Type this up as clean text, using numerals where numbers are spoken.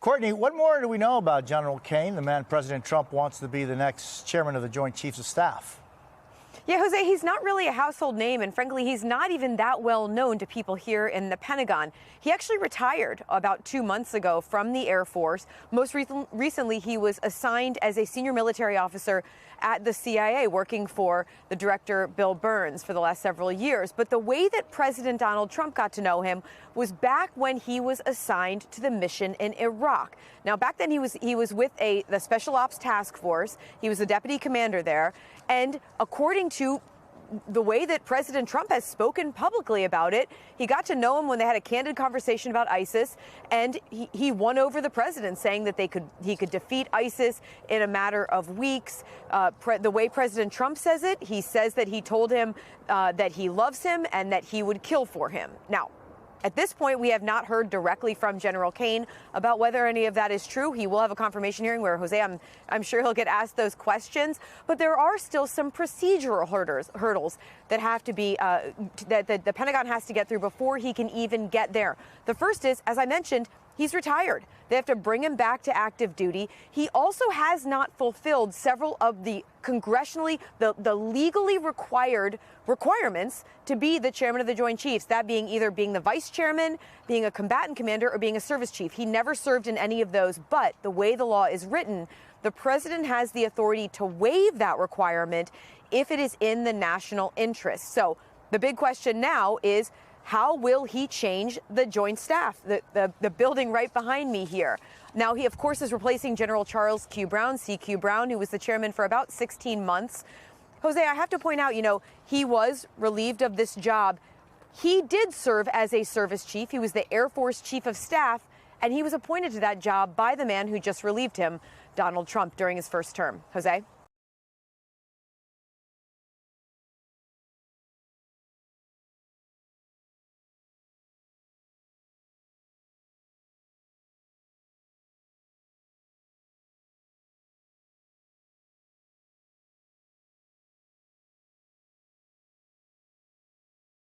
Courtney, what more do we know about General Cain, the man President Trump wants to be the next chairman of the Joint Chiefs of Staff? Yeah, Jose, he's not really a household name, and frankly, he's not even that well known to people here in the Pentagon. He actually retired about 2 months ago from the Air Force. Most recently, he was assigned as a senior military officer at the CIA, working for the director, Bill Burns, for the last several years. But the way that President Donald Trump got to know him was back when he was assigned to the mission in Iraq. Now, back then, he was with the Special Ops Task Force. He was the deputy commander there. And according to the way that President Trump has spoken publicly about it, he got to know him when they had a candid conversation about ISIS, and he won over the president, saying that he could defeat ISIS in a matter of weeks. The way President Trump says it, he says that he told him that he loves him and that he would kill for him. Now, at this point, we have not heard directly from General Cain about whether any of that is true. He will have a confirmation hearing where, Jose, I'm sure he'll get asked those questions. But there are still some procedural hurdles that have to be that the Pentagon has to get through before he can even get there. The first is, as I mentioned, he's retired. They have to bring him back to active duty. He also has not fulfilled several of the congressionally, the legally required requirements to be the chairman of the Joint Chiefs, that being either being the vice chairman, being a combatant commander, or being a service chief. He never served in any of those, but the way the law is written, the president has the authority to waive that requirement if it is in the national interest. So the big question now is, how will he change the joint staff, the building right behind me here? Now, he, of course, is replacing General Charles Q. Brown, CQ Brown, who was the chairman for about 16 months. Jose, I have to point out, he was relieved of this job. He did serve as a service chief. He was the Air Force Chief of Staff, and he was appointed to that job by the man who just relieved him, Donald Trump, during his first term. Jose?